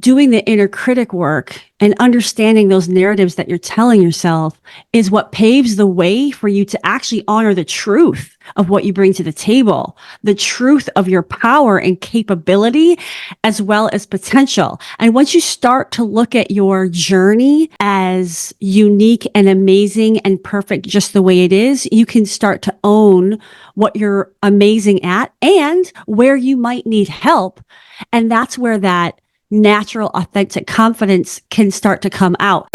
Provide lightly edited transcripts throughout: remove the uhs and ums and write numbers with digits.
doing the inner critic work and understanding those narratives that you're telling yourself is what paves the way for you to actually honor the truth of what you bring to the table, the truth of your power and capability, as well as potential. And once you start to look at your journey as unique and amazing and perfect just the way it is, you can start to own what you're amazing at and where you might need help. And that's where that natural, authentic confidence can start to come out.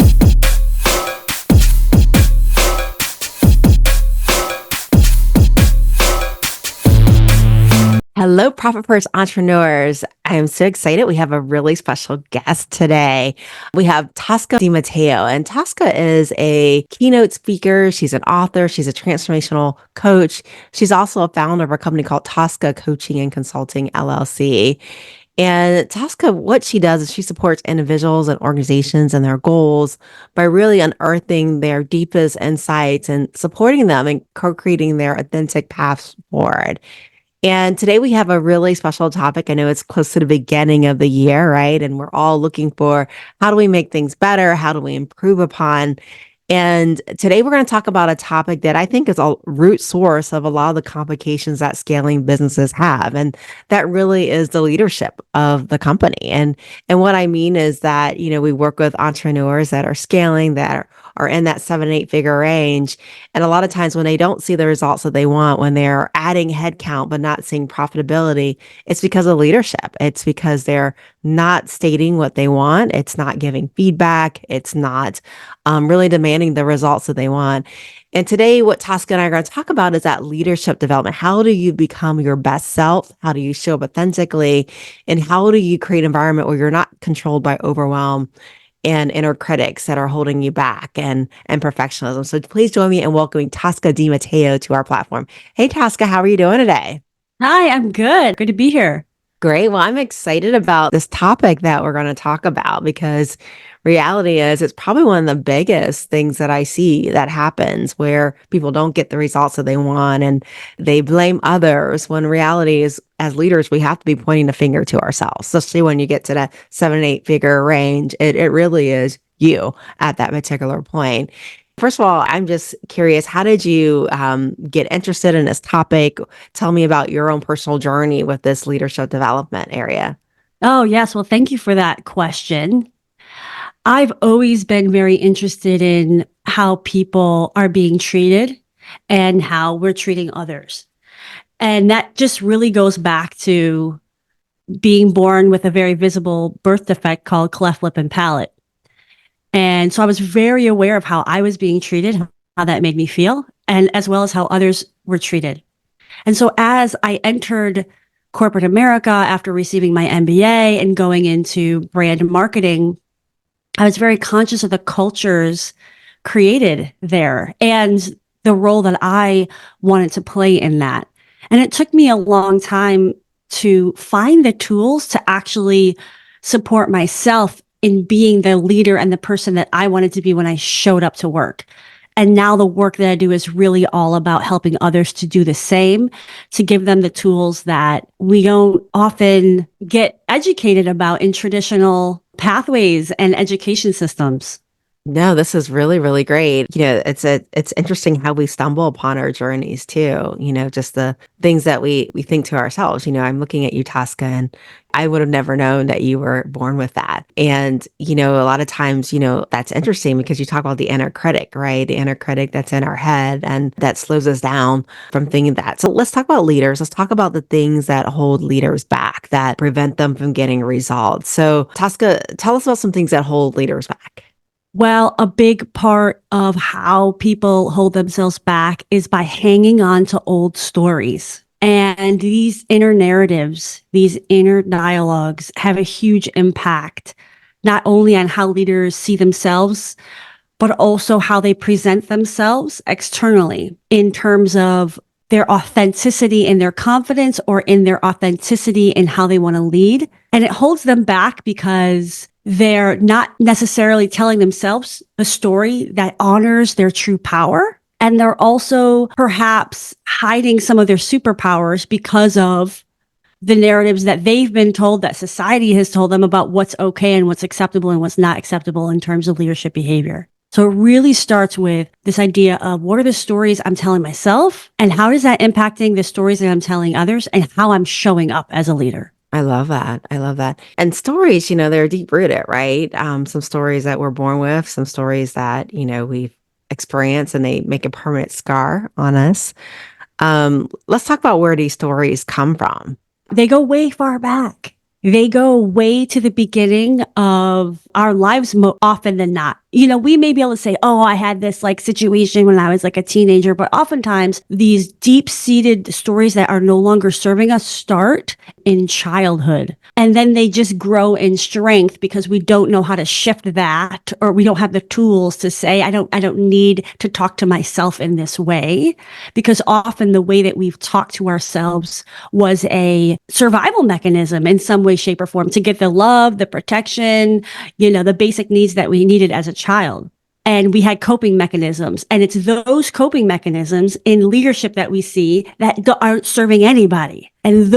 Hello, Profit First entrepreneurs. I am so excited. We have a really special guest today. We have Tosca DiMatteo, and Tosca is a keynote speaker. She's an author. She's a transformational coach. She's also a founder of a company called Tosca Coaching and Consulting LLC. And Tosca, what she does is she supports individuals and organizations and their goals by really unearthing their deepest insights and supporting them and co-creating their authentic paths forward. And today we have a really special topic. I know it's close to the beginning of the year, right? And we're all looking for how do we make things better? How do we improve upon? And today we're going to talk about a topic that I think is a root source of a lot of the complications that scaling businesses have. And that really is the leadership of the company. And what I mean is that, we work with entrepreneurs that are scaling, that are in that 7-8 figure range. And a lot of times when they don't see the results that they want, when they're adding headcount, but not seeing profitability, it's because of leadership. It's because they're not stating what they want. It's not giving feedback. It's not really demanding the results that they want. And today, what Tosca and I are going to talk about is that leadership development. How do you become your best self? How do you show up authentically? And how do you create an environment where you're not controlled by overwhelm and inner critics that are holding you back and perfectionism? So please join me in welcoming Tosca DiMatteo to our platform. Hey, Tosca, how are you doing today? Hi, I'm good. Good to be here. Great. Well, I'm excited about this topic that we're going to talk about because reality is it's probably one of the biggest things that I see that happens where people don't get the results that they want and they blame others when reality is as leaders, we have to be pointing the finger to ourselves, especially when you get to that 7-8 figure range. It really is you at that particular point. First of all, I'm just curious, how did you get interested in this topic? Tell me about your own personal journey with this leadership development area. Oh, yes. Well, thank you for that question. I've always been very interested in how people are being treated and how we're treating others. And that just really goes back to being born with a very visible birth defect called cleft lip and palate. And so I was very aware of how I was being treated, how that made me feel, and as well as how others were treated. And so as I entered corporate America after receiving my MBA and going into brand marketing, I was very conscious of the cultures created there and the role that I wanted to play in that. And it took me a long time to find the tools to actually support myself in being the leader and the person that I wanted to be when I showed up to work. And now the work that I do is really all about helping others to do the same, to give them the tools that we don't often get educated about in traditional pathways and education systems. No, this is really, really great. It's interesting how we stumble upon our journeys too. Just the things that we think to ourselves. I'm looking at you, Tosca, and I would have never known that you were born with that. And, a lot of times, that's interesting because you talk about the inner critic, right? The inner critic that's in our head and that slows us down from thinking that. So let's talk about leaders. Let's talk about the things that hold leaders back, that prevent them from getting results. So Tosca, tell us about some things that hold leaders back. Well, a big part of how people hold themselves back is by hanging on to old stories. And these inner narratives, these inner dialogues have a huge impact, not only on how leaders see themselves, but also how they present themselves externally in terms of their authenticity in their confidence or in their authenticity in how they want to lead. And it holds them back because they're not necessarily telling themselves a story that honors their true power. And they're also perhaps hiding some of their superpowers because of the narratives that they've been told, that society has told them about what's okay and what's acceptable and what's not acceptable in terms of leadership behavior. So it really starts with this idea of what are the stories I'm telling myself and how is that impacting the stories that I'm telling others and how I'm showing up as a leader. I love that. I love that. And stories, they're deep rooted, right? Some stories that we're born with, some stories that, we've experienced and they make a permanent scar on us. Let's talk about where these stories come from. They go way far back. They go way to the beginning of our lives often than not. We may be able to say, oh, I had this like situation when I was like a teenager, but oftentimes these deep seated stories that are no longer serving us start in childhood. And then they just grow in strength because we don't know how to shift that, or we don't have the tools to say, I don't need to talk to myself in this way, because often the way that we've talked to ourselves was a survival mechanism in some way, shape, or form to get the love, the protection, the basic needs that we needed as a child. And we had coping mechanisms. And it's those coping mechanisms in leadership that we see that aren't serving anybody. And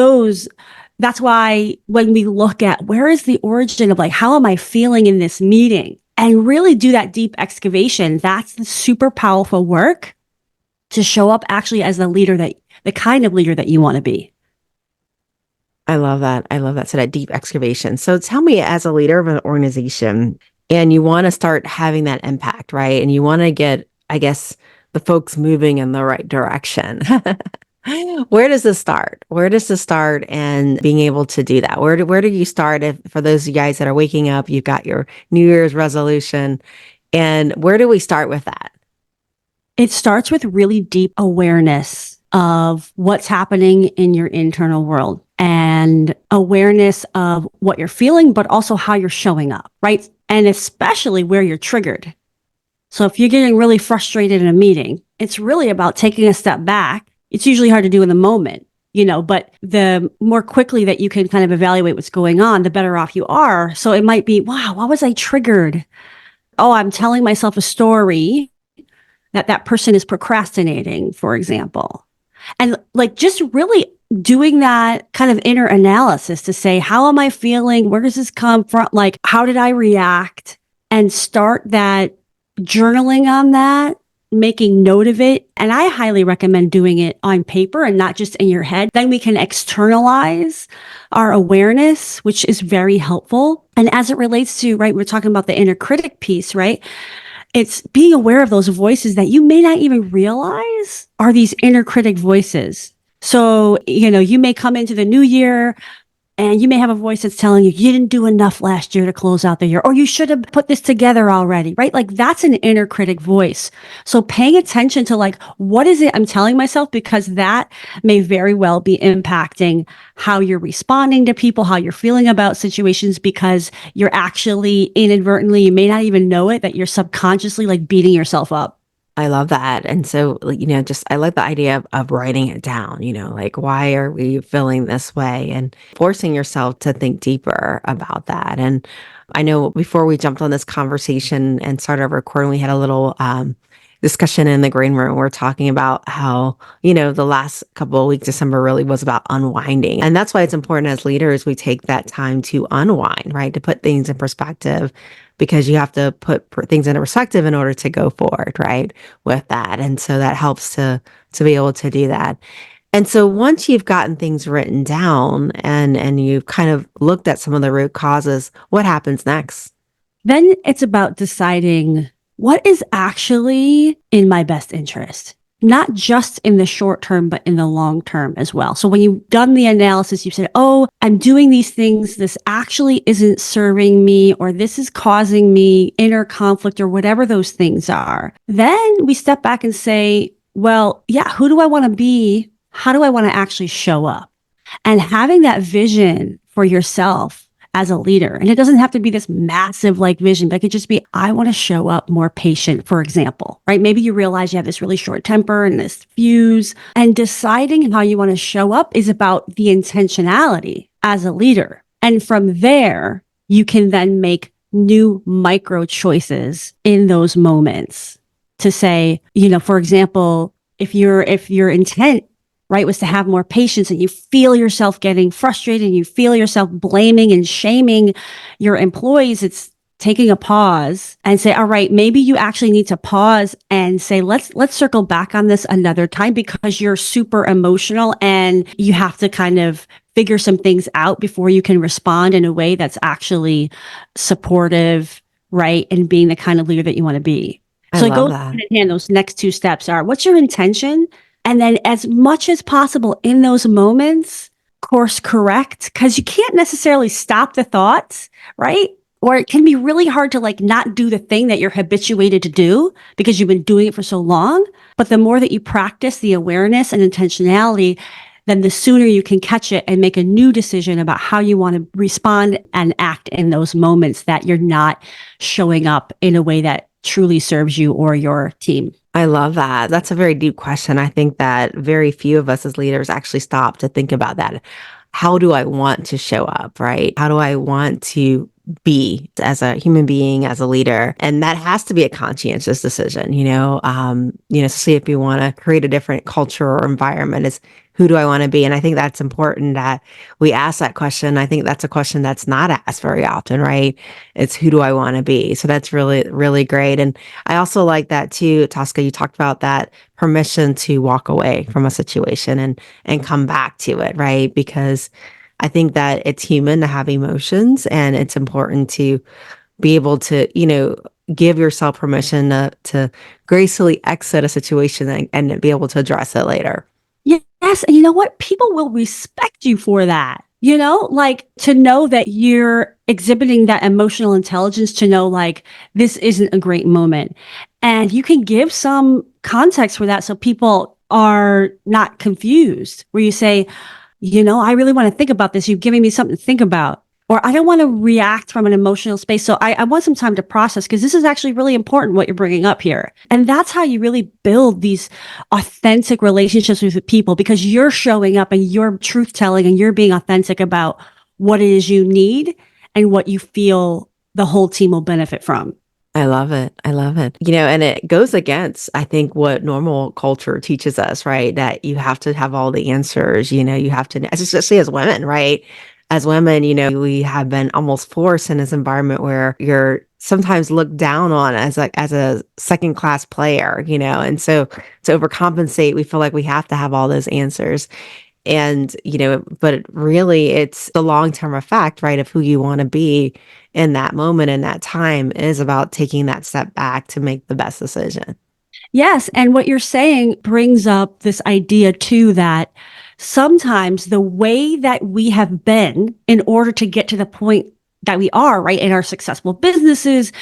that's why when we look at where is the origin of like, how am I feeling in this meeting? And really do that deep excavation, that's the super powerful work to show up actually as the kind of leader that you want to be. I love that. I love that. So that deep excavation. So tell me, as a leader of an organization, and you want to start having that impact, right? And you want to get, I guess, the folks moving in the right direction. Where does this start? Where does this start and being able to do that? Where do you start for those of you guys that are waking up, you've got your New Year's resolution, and where do we start with that? It starts with really deep awareness of what's happening in your internal world and awareness of what you're feeling, but also how you're showing up, right? And especially where you're triggered. So if you're getting really frustrated in a meeting, it's really about taking a step back. It's usually hard to do in the moment, but the more quickly that you can kind of evaluate what's going on, the better off you are. So it might be, wow, why was I triggered? Oh, I'm telling myself a story that person is procrastinating, for example. And like just really doing that kind of inner analysis to say, how am I feeling? Where does this come from? Like, how did I react? And start that journaling on that, making note of it. And I highly recommend doing it on paper and not just in your head. Then we can externalize our awareness, which is very helpful. And as it relates to, right, we're talking about the inner critic piece, right? It's being aware of those voices that you may not even realize are these inner critic voices. So, you may come into the new year and you may have a voice that's telling you didn't do enough last year to close out the year, or you should have put this together already, right? Like that's an inner critic voice. So paying attention to like, what is it I'm telling myself? Because that may very well be impacting how you're responding to people, how you're feeling about situations, because you're actually inadvertently, you may not even know it, that you're subconsciously like beating yourself up. I love that. And so, I like the idea of writing it down, like, why are we feeling this way, and forcing yourself to think deeper about that. And I know before we jumped on this conversation and started recording, we had a little discussion in the green room. We're talking about how, the last couple of weeks, December really was about unwinding. And that's why it's important as leaders, we take that time to unwind, right? To put things in perspective, because you have to put things into perspective in order to go forward, right? With that. And so that helps to be able to do that. And so once you've gotten things written down and you've kind of looked at some of the root causes, what happens next? Then it's about deciding what is actually in my best interest, not just in the short term, but in the long term as well. So when you've done the analysis, you said, oh, I'm doing these things. This actually isn't serving me, or this is causing me inner conflict, or whatever those things are. Then we step back and say, well, yeah, who do I want to be? How do I want to actually show up? And having that vision for yourself as a leader. And it doesn't have to be this massive like vision, but it could just be, I want to show up more patient, for example, right? Maybe you realize you have this really short temper and this fuse, and deciding how you want to show up is about the intentionality as a leader. And from there, you can then make new micro choices in those moments to say, for example, if your intent right, was to have more patience, and you feel yourself getting frustrated and you feel yourself blaming and shaming your employees. It's taking a pause and say, all right, maybe you actually need to pause and say, let's circle back on this another time, because you're super emotional and you have to kind of figure some things out before you can respond in a way that's actually supportive, right? And being the kind of leader that you want to be. I So it love goes that. hand in hand. Those next two steps are, what's your intention? And then as much as possible in those moments, course correct, because you can't necessarily stop the thoughts, right? Or it can be really hard to like not do the thing that you're habituated to do because you've been doing it for so long. But the more that you practice the awareness and intentionality, then the sooner you can catch it and make a new decision about how you want to respond and act in those moments that you're not showing up in a way that truly serves you or your team. I love that. That's a very deep question. I think that very few of us as leaders actually stop to think about that. How do I want to show up, right? How do I want to be as a human being, as a leader? And that has to be a conscientious decision, especially if you want to create a different culture or environment, is who do I want to be? And I think that's important that we ask that question. I think that's a question that's not asked very often, right? It's who do I want to be? So that's really, really great. And I also like that too, Tosca, you talked about that permission to walk away from a situation and come back to it, right? Because I think that it's human to have emotions, and it's important to be able to, give yourself permission to gracefully exit a situation and be able to address it later. Yes. And you know what? People will respect you for that. Like to know that you're exhibiting that emotional intelligence, to know like this isn't a great moment. And you can give some context for that so people are not confused, where you say, I really want to think about this. You've given me something to think about. Or I don't want to react from an emotional space. So I want some time to process, because this is actually really important what you're bringing up here. And that's how you really build these authentic relationships with people, because you're showing up and you're truth telling and you're being authentic about what it is you need and what you feel the whole team will benefit from. I love it. I love it. And it goes against, I think, what normal culture teaches us, right? That you have to have all the answers, you have to, especially as women, right? As women, we have been almost forced in this environment where you're sometimes looked down on as a second class player, and so to overcompensate, we feel like we have to have all those answers. And, but really it's the long-term effect, right, of who you want to be in that moment, in that time, is about taking that step back to make the best decision. Yes. And what you're saying brings up this idea too, that sometimes the way that we have been in order to get to the point that we are, right, in our successful businesses,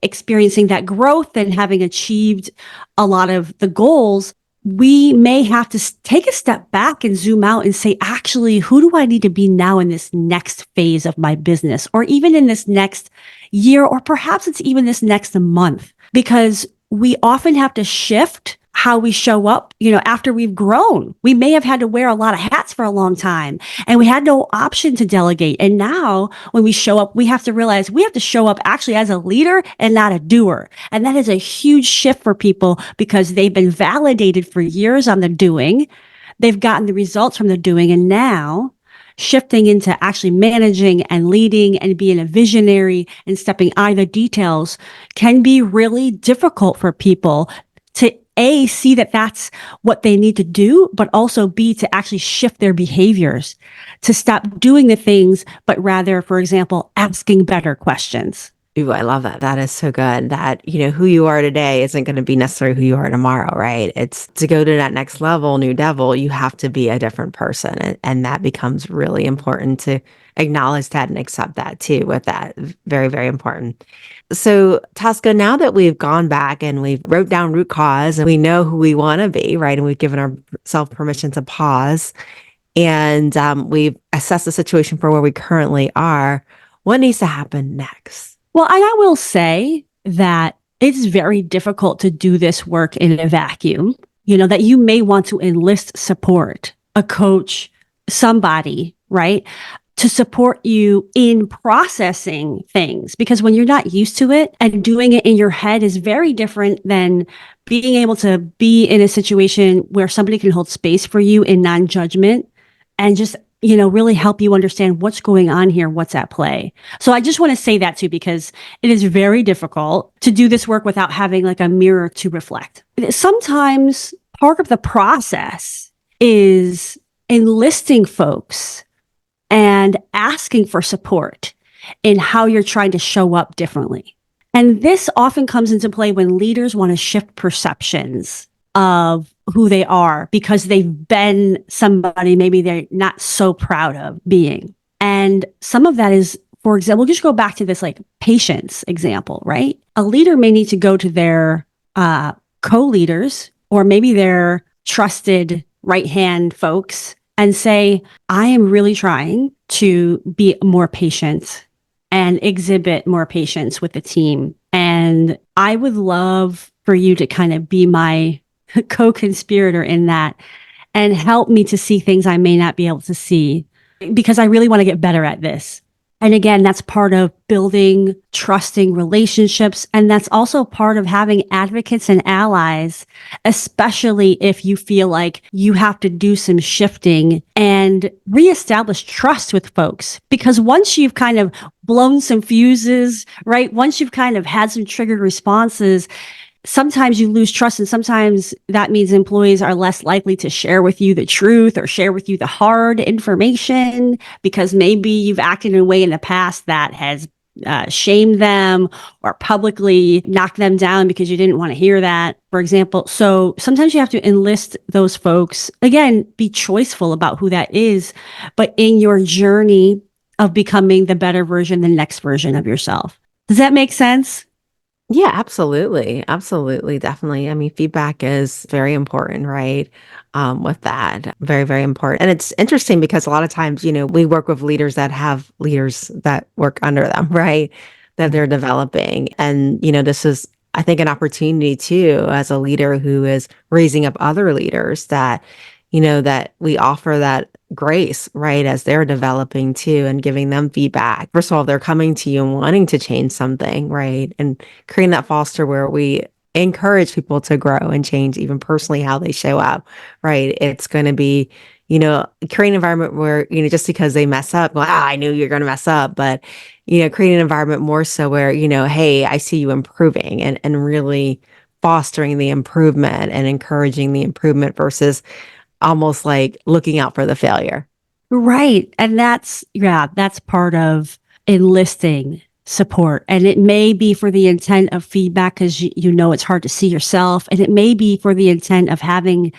experiencing that growth and having achieved a lot of the goals, we may have to take a step back and zoom out and say, actually, who do I need to be now in this next phase of my business, or even in this next year, or perhaps it's even this next month? Because we often have to shift how we show up, after we've grown. We may have had to wear a lot of hats for a long time, and we had no option to delegate. And now when we show up, we have to realize we have to show up actually as a leader and not a doer. And that is a huge shift for people, because they've been validated for years on the doing. They've gotten the results from the doing. And now shifting into actually managing and leading and being a visionary and stepping out of the details can be really difficult for people to A, see that that's what they need to do, but also B, to actually shift their behaviors, to stop doing the things, but rather, for example, asking better questions. Ooh, I love that. That is so good. That, who you are today isn't going to be necessarily who you are tomorrow, right? It's to go to that next level, new devil, you have to be a different person. And that becomes really important to acknowledge that and accept that too, with that. Very, very important. So, Tosca, now that we've gone back and we've wrote down root cause and we know who we want to be, right? And we've given ourselves permission to pause, and we've assessed the situation for where we currently are, what needs to happen next? Well, and I will say that it's very difficult to do this work in a vacuum, that you may want to enlist support, a coach, somebody, right? to support you in processing things. Because when you're not used to it and doing it in your head is very different than being able to be in a situation where somebody can hold space for you in non-judgment and just, really help you understand what's going on here, what's at play. So I just want to say that too, because it is very difficult to do this work without having like a mirror to reflect. Sometimes part of the process is enlisting folks and asking for support in how you're trying to show up differently. And this often comes into play when leaders want to shift perceptions of who they are because they've been somebody maybe they're not so proud of being. And some of that is, for example, we'll just go back to this like patience example, right? A leader may need to go to their co-leaders or maybe their trusted right-hand folks and say, I am really trying to be more patient and exhibit more patience with the team. And I would love for you to kind of be my co-conspirator in that and help me to see things I may not be able to see because I really want to get better at this. And again, that's part of building trusting relationships. And that's also part of having advocates and allies, especially if you feel like you have to do some shifting and reestablish trust with folks. Because once you've kind of blown some fuses, right? Once you've kind of had some triggered responses, sometimes you lose trust, and sometimes that means employees are less likely to share with you the truth or share with you the hard information because maybe you've acted in a way in the past that has shamed them or publicly knocked them down because you didn't want to hear that, for example. So sometimes you have to enlist those folks. Again, be choiceful about who that is, but in your journey of becoming the better version, the next version of yourself. Does that make sense? Yeah, absolutely. Absolutely. Definitely. I mean, feedback is very important, right? With that, very, very important. And it's interesting because a lot of times, we work with leaders that have leaders that work under them, right? That they're developing. And, this is, I think, an opportunity too, as a leader who is raising up other leaders that, that we offer that grace, right, as they're developing too and giving them feedback. First of all, they're coming to you and wanting to change something, right? And creating that foster where we encourage people to grow and change even personally how they show up, right? It's going to be, create an environment where, just because they mess up, well, I knew you're going to mess up, but, create an environment more so where, hey, I see you improving and really fostering the improvement and encouraging the improvement versus almost like looking out for the failure. Right. And that's part of enlisting support. And it may be for the intent of feedback because it's hard to see yourself. And it may be for the intent of having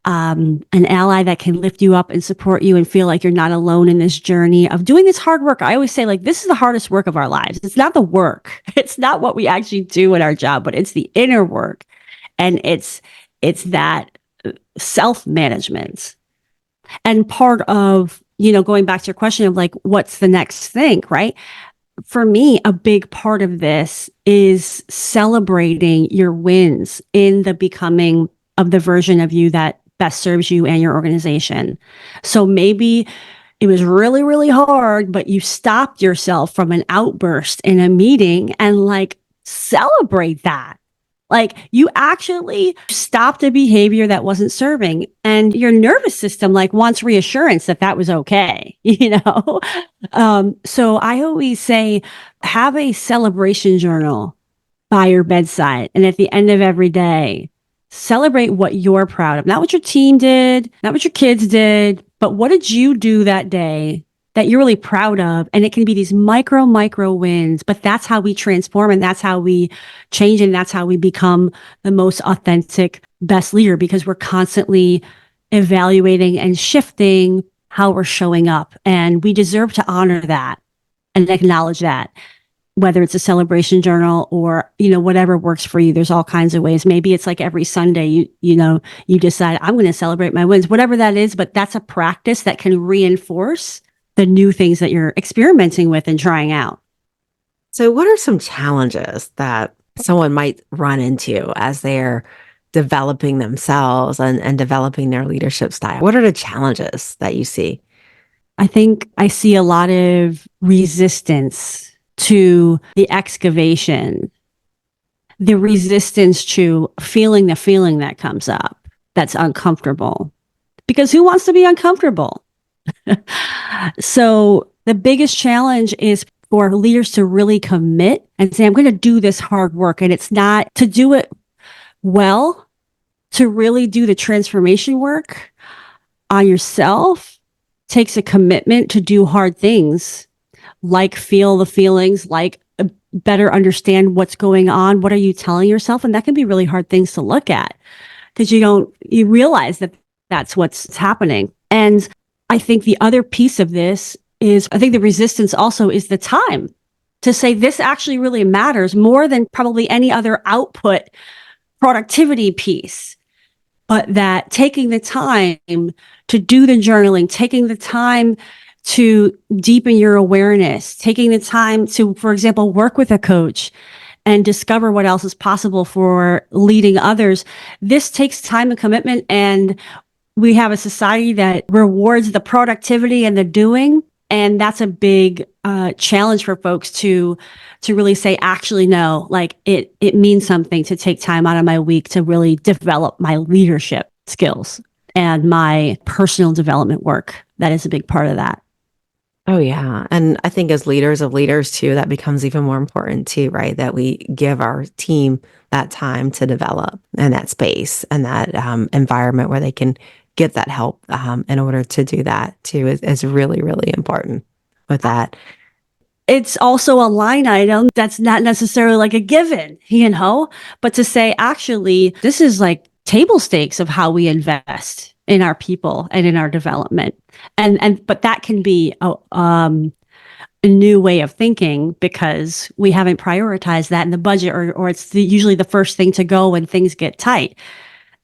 an ally that can lift you up and support you and feel like you're not alone in this journey of doing this hard work. I always say, like, this is the hardest work of our lives. It's not the work. It's not what we actually do in our job, but it's the inner work. And it's that self-management. And part of, going back to your question of like, what's the next thing, right? For me, a big part of this is celebrating your wins in the becoming of the version of you that best serves you and your organization. So maybe it was really, really hard, but you stopped yourself from an outburst in a meeting and like celebrate that. Like you actually stopped a behavior that wasn't serving and your nervous system like wants reassurance that that was okay, So I always say, have a celebration journal by your bedside. And at the end of every day, celebrate what you're proud of, not what your team did, not what your kids did, but what did you do that day that you're really proud of. And it can be these micro wins, but that's how we transform and that's how we change. And that's how we become the most authentic, best leader because we're constantly evaluating and shifting how we're showing up. And we deserve to honor that and acknowledge that, whether it's a celebration journal or, whatever works for you. There's all kinds of ways. Maybe it's like every Sunday, you decide I'm going to celebrate my wins, whatever that is, but that's a practice that can reinforce the new things that you're experimenting with and trying out. So what are some challenges that someone might run into as they're developing themselves and developing their leadership style? What are the challenges that you see? I think I see a lot of resistance to the excavation, the resistance to feeling the feeling that comes up that's uncomfortable. Because who wants to be uncomfortable? So the biggest challenge is for leaders to really commit and say, I'm going to do this hard work. And it's not to do it well, to really do the transformation work on yourself takes a commitment to do hard things, like feel the feelings, like better understand what's going on. What are you telling yourself? And that can be really hard things to look at because you realize that that's what's happening. And I think the other piece of this is, I think the resistance also is the time to say this actually really matters more than probably any other output productivity piece. But that taking the time to do the journaling, taking the time to deepen your awareness, taking the time to, for example, work with a coach and discover what else is possible for leading others. This takes time and commitment. And we have a society that rewards the productivity and the doing. And that's a big challenge for folks to really say, actually, no, like it means something to take time out of my week to really develop my leadership skills and my personal development work. That is a big part of that. Oh, yeah. And I think as leaders of leaders too, that becomes even more important too, right? That we give our team that time to develop and that space and that environment where they can get that help in order to do that too is really, really important with that. It's also a line item that's not necessarily like a given, but to say, actually, this is like table stakes of how we invest in our people and in our development. But that can be a new way of thinking because we haven't prioritized that in the budget or it's usually the first thing to go when things get tight.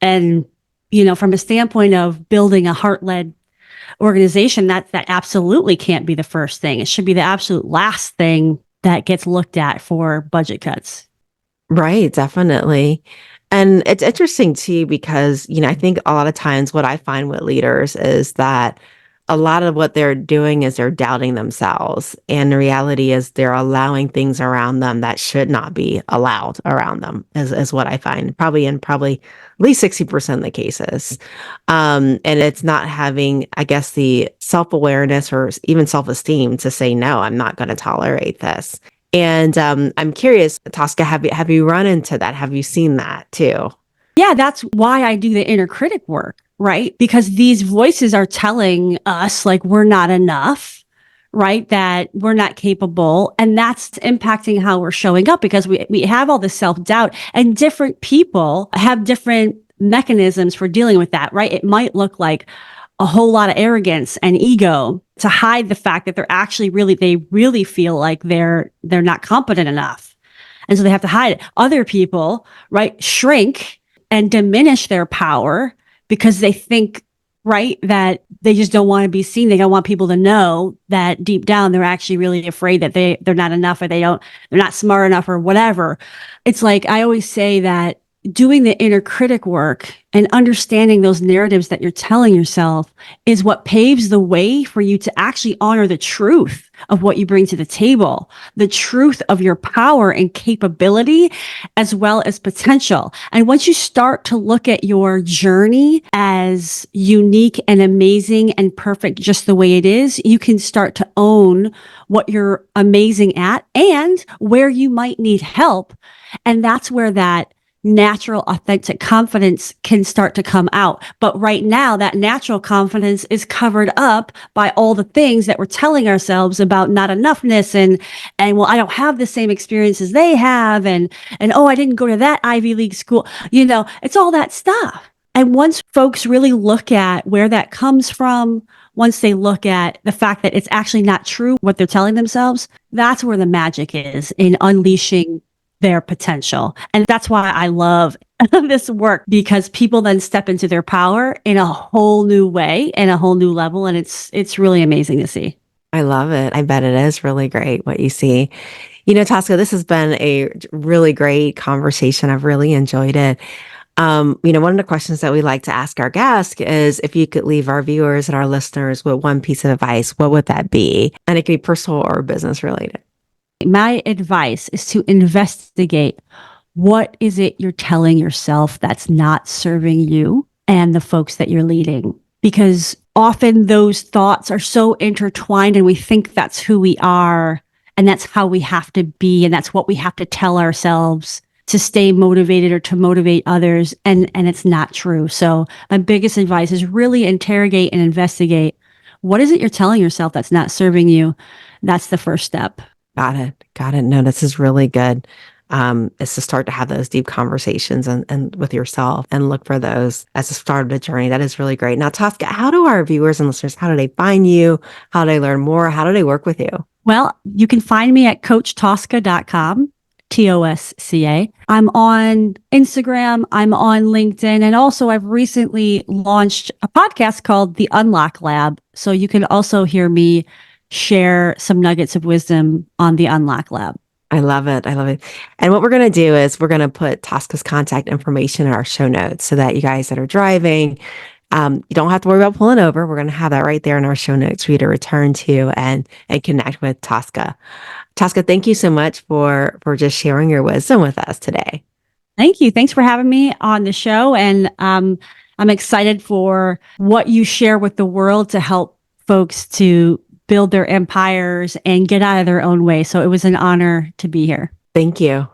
And, from a standpoint of building a heart-led organization, that absolutely can't be the first thing. It should be the absolute last thing that gets looked at for budget cuts. Right, definitely. And it's interesting too, because, I think a lot of times what I find with leaders is that a lot of what they're doing is they're doubting themselves. And the reality is they're allowing things around them that should not be allowed around them, is what I find, probably at least 60% of the cases. And it's not having, I guess, the self-awareness or even self-esteem to say, no, I'm not going to tolerate this. And I'm curious, Tosca, have you run into that? Have you seen that too? Yeah, that's why I do the inner critic work, right? Because these voices are telling us like we're not enough, right? That we're not capable. And that's impacting how we're showing up because we have all this self-doubt and different people have different mechanisms for dealing with that, right? It might look like a whole lot of arrogance and ego to hide the fact that they really feel like they're not competent enough. And so they have to hide it. Other people, right, shrink and diminish their power because they think, right, that they just don't want to be seen. They don't want people to know that deep down they're actually really afraid that they're not enough or they're not smart enough or whatever. It's like I always say that doing the inner critic work and understanding those narratives that you're telling yourself is what paves the way for you to actually honor the truth of what you bring to the table, the truth of your power and capability, as well as potential. And once you start to look at your journey as unique and amazing and perfect just the way it is, you can start to own what you're amazing at and where you might need help. And that's where that natural, authentic confidence can start to come out. But right now, that natural confidence is covered up by all the things that we're telling ourselves about not enoughness and well, I don't have the same experience as they have. And oh, I didn't go to that Ivy League school. It's all that stuff. And once folks really look at where that comes from, once they look at the fact that it's actually not true what they're telling themselves, that's where the magic is in unleashing their potential. And that's why I love this work because people then step into their power in a whole new way and a whole new level. And it's really amazing to see. I love it. I bet it is really great what you see. Tosca, this has been a really great conversation. I've really enjoyed it. One of the questions that we like to ask our guests is if you could leave our viewers and our listeners with one piece of advice, what would that be? And it could be personal or business related. My advice is to investigate what is it you're telling yourself that's not serving you and the folks that you're leading. Because often those thoughts are so intertwined and we think that's who we are and that's how we have to be and that's what we have to tell ourselves to stay motivated or to motivate others. And it's not true. So my biggest advice is really interrogate and investigate. What is it you're telling yourself that's not serving you? That's the first step. Got it. Got it. No, this is really good. Is to start to have those deep conversations and with yourself and look for those as the start of the journey. That is really great. Now, Tosca, how do our viewers and listeners, how do they find you? How do they learn more? How do they work with you? Well, you can find me at coachtosca.com, TOSCA. I'm on Instagram, I'm on LinkedIn, and also I've recently launched a podcast called The Unlock Lab. So you can also hear me share some nuggets of wisdom on The Unlock Lab. I love it. I love it. And what we're going to do is we're going to put Tosca's contact information in our show notes so that you guys that are driving, you don't have to worry about pulling over. We're going to have that right there in our show notes for you to return to and connect with Tosca. Tosca, thank you so much for just sharing your wisdom with us today. Thank you. Thanks for having me on the show. And I'm excited for what you share with the world to help folks to build their empires and get out of their own way. So it was an honor to be here. Thank you.